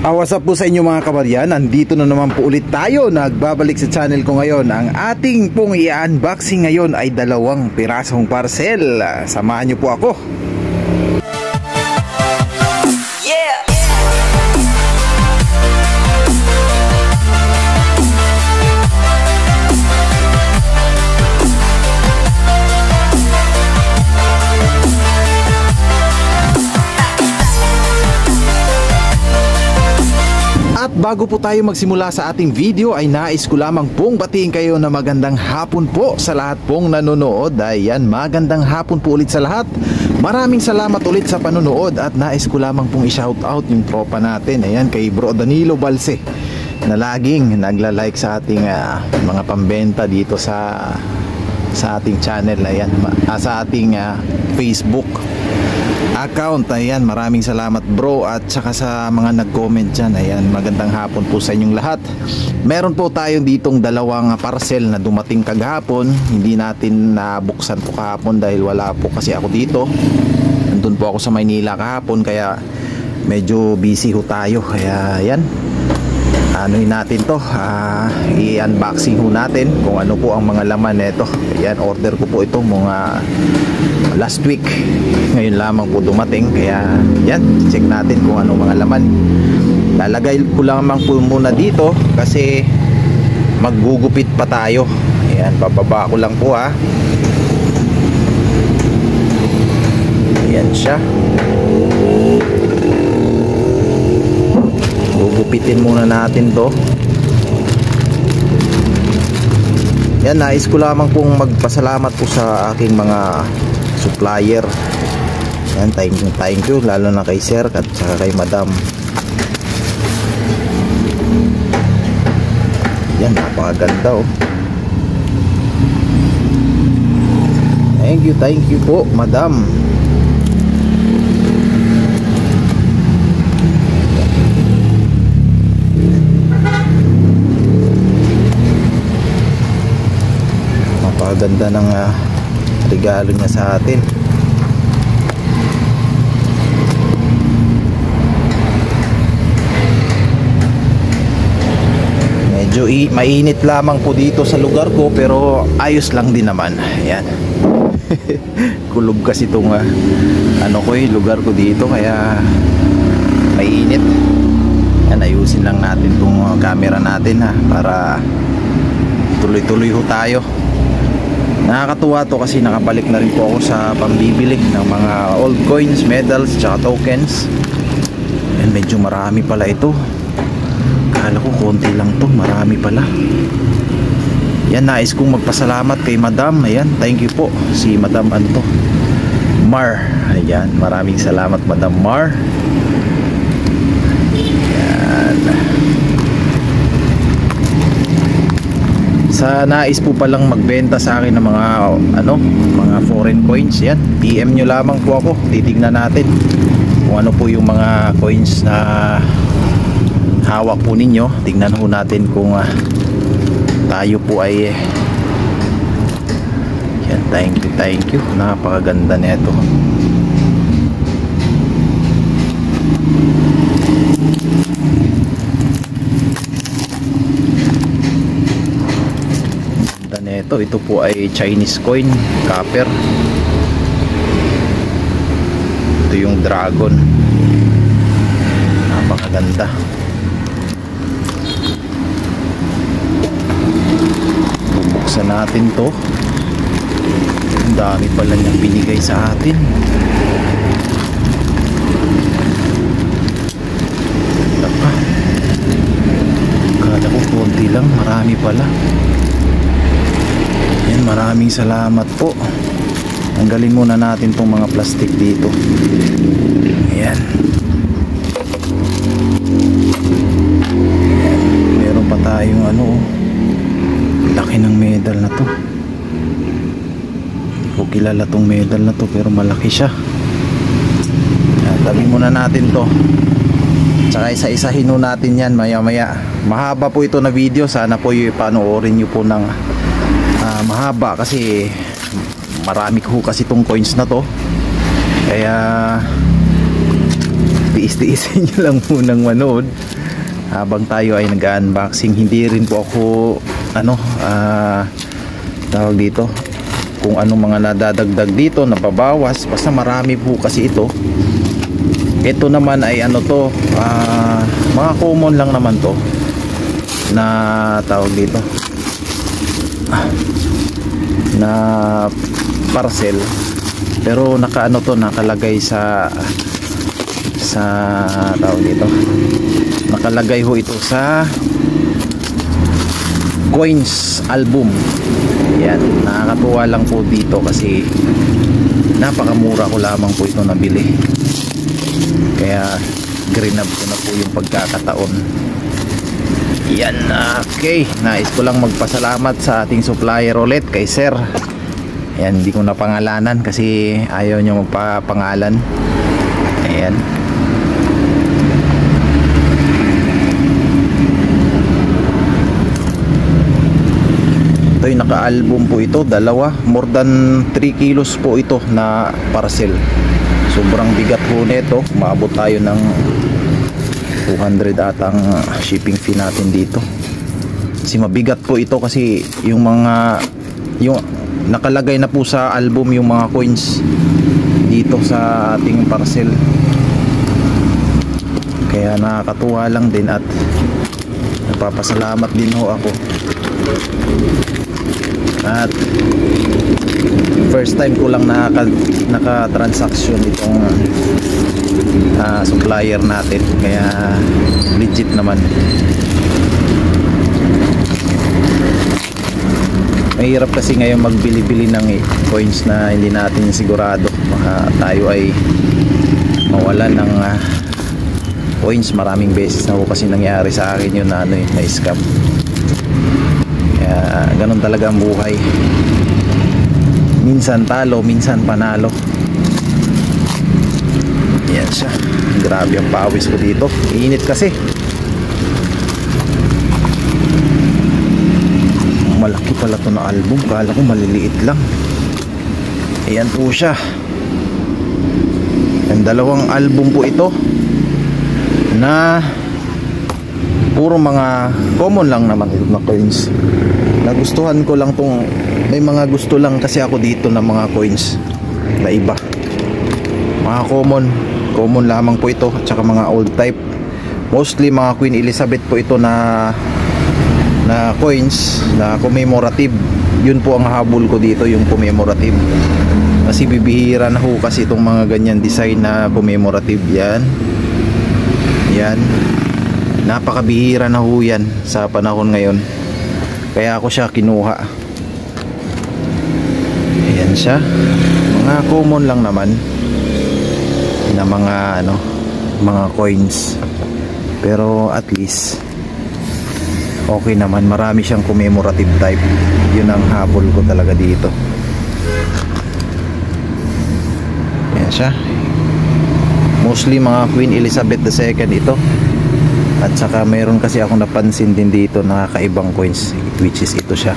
What's up po sa inyo mga kabaryan. Nandito na naman po ulit tayo. Nagbabalik sa channel ko ngayon. Ang ating pong i-unboxing ngayon ay 2 pirasong parcel. Samahan nyo po ako. At bago po tayo magsimula sa ating video ay nais ko lamang pong batiin kayo na magandang hapon po sa lahat pong nanonood. Ayan, magandang hapon po ulit sa lahat. Maraming salamat ulit sa panonood at nais ko lamang pong i-shoutout yung tropa natin. Ayan, kay Bro Danilo Balse na laging nagla-like sa ating mga pambenta dito sa ating channel. Ayan, sa ating Facebook account. Ayan, maraming salamat bro, at saka sa mga nag-comment dyan. Ayan, magandang hapon po sa inyong lahat. Meron po tayo ditong 2 parcel na dumating kagahapon. Hindi natin nabuksan po kahapon dahil wala po kasi ako dito. Nandun po ako sa Maynila kahapon, kaya medyo busy ho tayo. Kaya ayan, anuhin natin to, i-unboxing ho natin kung ano po ang mga laman nito. Ayan, order ko po ito mga last week, ngayon lamang po dumating. Kaya yan, check natin kung ano mga laman. Lalagay ko lamang po muna dito kasi maggugupit pa tayo. Ayan, bababa ko lang po ha. Ayan siya, gugupitin muna natin to. Yan, nais ko lamang pong magpasalamat po sa aking mga supplier. Yan, thank you lalo na kay sir at saka kay madam. Yan, napakaganda oh. Thank you po madam. Napakaganda ng regalo niya sa atin. Medyo mainit lamang po dito sa lugar ko, pero ayos lang din naman. Ayan. Kulog kasi itong lugar ko dito, kaya mainit. Yan, ayusin lang natin itong camera natin para tuloy-tuloy ho tayo. Nakakatuwa to kasi nakabalik na rin po ako sa pambibili ng mga old coins, medals, tsaka tokens. And medyo marami pala ito. Kala ko konti lang to, marami pala. Yan, nais kong magpasalamat kay madam. Ayan, thank you po si madam Mar. Ayan, maraming salamat madam Mar. Ayan. Sa nais po palang magbenta sa akin ng mga mga foreign coins, yan, PM nyo lamang po ako. Titignan natin kung ano po yung mga coins na hawak po ninyo. Tignan ho natin kung tayo po ay yan. Thank you, napakaganda nito. Ito po ay Chinese coin, copper. Ito yung dragon, napakaganda. Bubuksan natin to. Ang dami pala niyang binigay sa atin. Kala ko konti lang, marami pala. Yan, maraming salamat po. Tanggalin muna natin tong mga plastic dito. Ayan. Meron pa tayong laki ng medal na to. Hindi ko kilala tong medal na to, pero malaki siya. Ayan, tabi muna natin to. Tsaka isa-isahin natin yan maya maya. Mahaba po ito na video, sana po panoorin nyo po ng mahaba kasi marami ko kasi itong coins na to, kaya tiis-tiisin nyo lang munang manood. habang tayo ay nag-unboxing. Hindi rin po ako tawag dito kung anong mga nadadagdag dito, nababawas, basta marami po kasi ito. Ito naman ay mga common lang naman to na tawag dito na parcel, pero nakalagay sa tawag dito, nakalagay ho ito sa coins album. Yan, nakakatuwa lang po dito kasi napakamura ko lamang po ito nabili, kaya greenab ko na po yung pagkakataon. Yan, okay, nais ko lang magpasalamat sa ating supplier ulit, kay sir. Yan, hindi ko na pangalanan kasi ayaw niya magpapangalan. Ayan, ito yung naka-album po ito, dalawa, more than 3 kilos po ito na parcel. Sobrang bigat po nito, maabot tayo ng 200 atang shipping fee natin dito. Kasi mabigat po ito kasi yung nakalagay na po sa album yung mga coins dito sa ating parcel. Kaya nakakatuwa lang din at napapasalamat din ho ako. At first time ko lang naka-transaction itong supplier natin, kaya legit naman. Mahirap kasi ngayon magbili-bili ng coins na hindi natin sigurado, baka tayo ay mawalan ng coins. Maraming beses na po kasi nangyari sa akin yun na na-scam. Kaya ganun talaga ang buhay, minsan talo, minsan panalo. Yan siya, grabe ang pawis ko dito, init kasi. Malaki pala to na album, kala ko maliliit lang. Ayan po siya, ang dalawang album po ito na puro mga common lang naman ito na coins. Nagustuhan ko lang tong, may mga gusto lang kasi ako dito na mga coins na iba, mga common lamang po ito, at saka mga old type, mostly mga Queen Elizabeth po ito na coins na commemorative. Yun po ang habol ko dito, yung commemorative, kasi bibihira na ho kasi itong mga ganyan design na commemorative. Yan, napakabihira na ho yan sa panahon ngayon, kaya ako siya kinuha. Ayan siya, mga common lang naman na mga coins, pero at least okay naman, marami siyang commemorative type. Yun ang habol ko talaga dito. Ayan siya, mostly mga Queen Elizabeth II ito. At saka mayroon kasi akong napansin din dito na kakaibang coins, which is ito siya.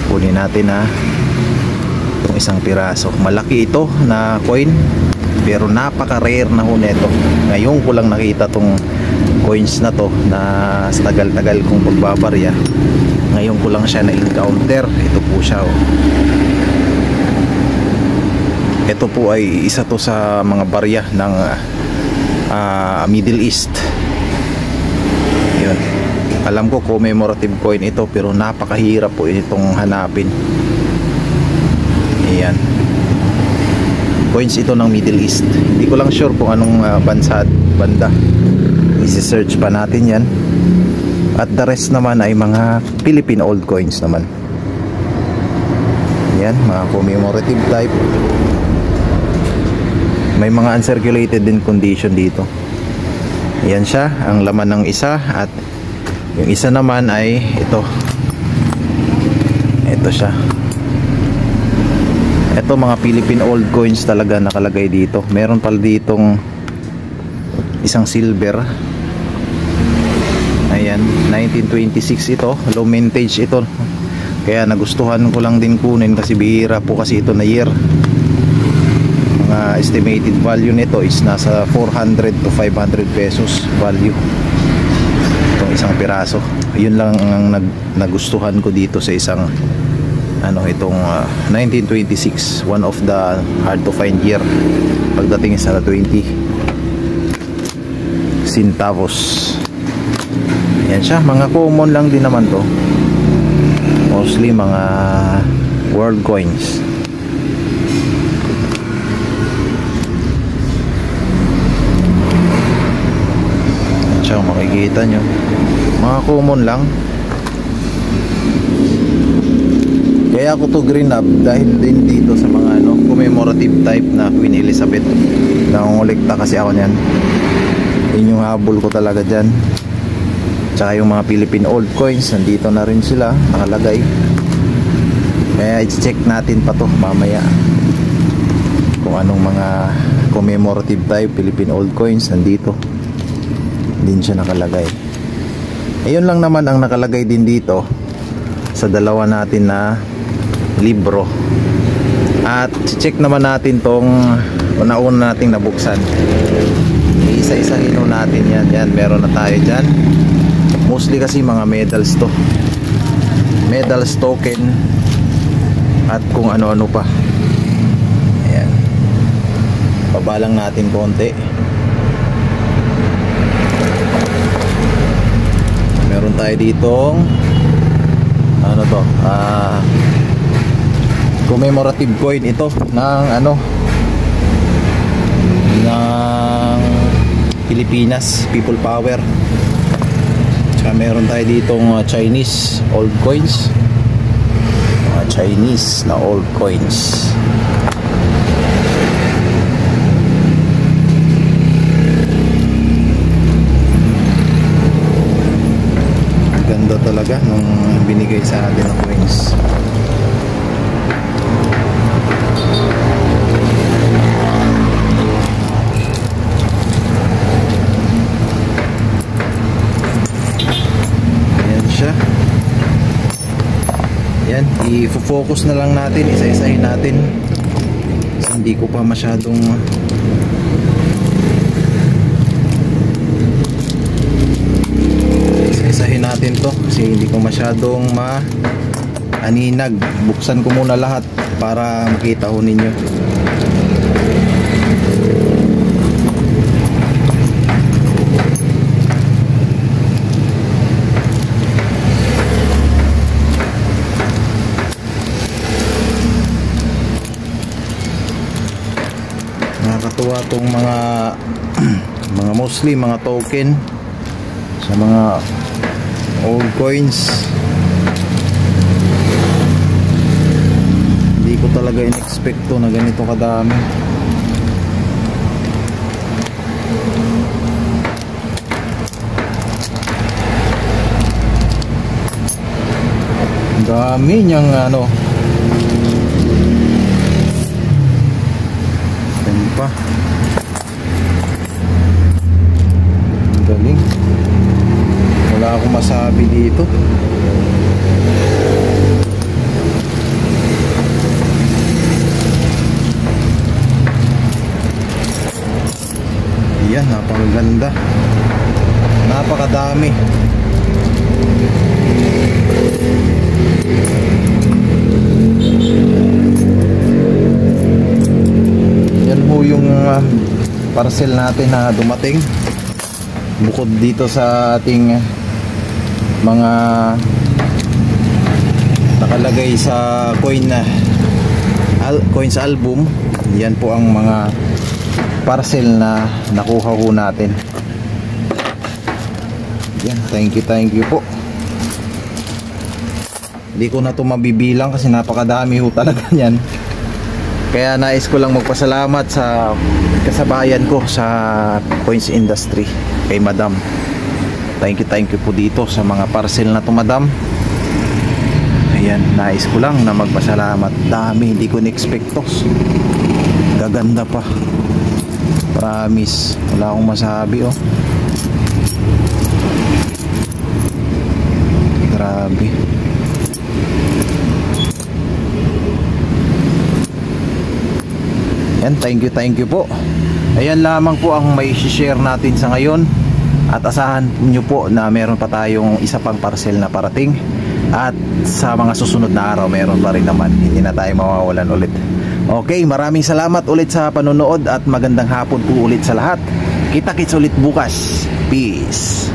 Kunin natin itong isang piraso. Malaki ito na coin, pero napaka-rare na ho nito. Ngayon ko lang nakita tong coins na to, na sa tagal-tagal kong pagbabarya. Ngayon ko lang siya na-encounter. Ito po siya. Ito po ay isa to sa mga barya ng Middle East. Yun. Alam ko commemorative coin ito, pero napakahirap po itong hanapin. Ayan, coins ito ng Middle East. Hindi ko lang sure kung anong banda. Isi-search pa natin yan. At the rest naman ay mga Philippine old coins naman. Yan, mga commemorative type. May mga uncirculated din condition dito. Yan siya, ang laman ng isa. At yung isa naman ay ito. Ito siya. Ito mga Philippine old coins talaga nakalagay dito. Meron pala ditong isang silver. Ayan, 1926 ito. Low vintage ito. Kaya nagustuhan ko lang din kunin kasi bihira po kasi ito na year. Estimated value nito is nasa 400 to 500 pesos value. isang piraso. Yun lang ang nagustuhan ko dito sa isang itong 1926, one of the hard to find year pagdating sa 20 centavos. Yan siya, mga common lang din naman to, mostly mga world coins. Yan siya, makikita nyo, mga common lang. Kaya ako to green up dahil din dito sa mga commemorative type na Queen Elizabeth. Nangongolekta kasi ako niyan. Yun yung habol ko talaga dyan. Tsaka yung mga Philippine old coins, nandito na rin sila nakalagay. Kaya i-check natin pa to mamaya kung anong mga commemorative type Philippine old coins nandito. Din siya nakalagay. Ayun lang naman ang nakalagay din dito sa dalawa natin na libro. At check naman natin tong nauna nating nabuksan. Isa-isahin natin yan. Yan, meron na tayo dyan. Mostly kasi mga medals to, medals, token, at kung ano-ano pa. Ayan, pabalang natin konti. Meron tayo ditong commemorative coin ito ng ng Pilipinas, People Power. Tsaka meron tayo ditong Chinese old coins, Chinese na old coins. Ganda talaga nung binigay sa atin ng coins. Yan, i-focus na lang natin, isa-isahin natin. Kasi hindi ko pa masyadong isa-isahin natin to kasi hindi ko masyadong maaninag. Buksan ko muna lahat para makita ho ninyo. Nakakatuwa tong mga mostly mga token sa mga old coins. Hindi ko talaga in-expect to na ganito kadami. Dami niyang pa. Galing. Wala akong masabi dito. Yan, napakaganda. Napakadami. Yan po yung parcel natin na dumating. Bukod dito sa ating mga nakalagay sa coins album, yan po ang mga parcel na nakuha ko natin. Yan, thank you po. Hindi ko na ito mabibilang kasi napakadami ho talaga yan. Kaya nais ko lang magpasalamat sa kasabayan ko sa coins industry, kay Madam. Thank you po dito sa mga parcel na to, Madam. Ayan, nais ko lang na magpasalamat. Dami, hindi ko ni-expect to. Gaganda pa. Promise, wala akong masabi, oh. Grabe. Yan, thank you po. Ayan lamang po ang may share natin sa ngayon. At asahan nyo po na meron pa tayong isa pang parcel na parating. At sa mga susunod na araw meron pa rin naman. Hindi na tayo mawawalan ulit. Okay, maraming salamat ulit sa panonood at magandang hapon po ulit sa lahat. Kita-kits ulit bukas. Peace.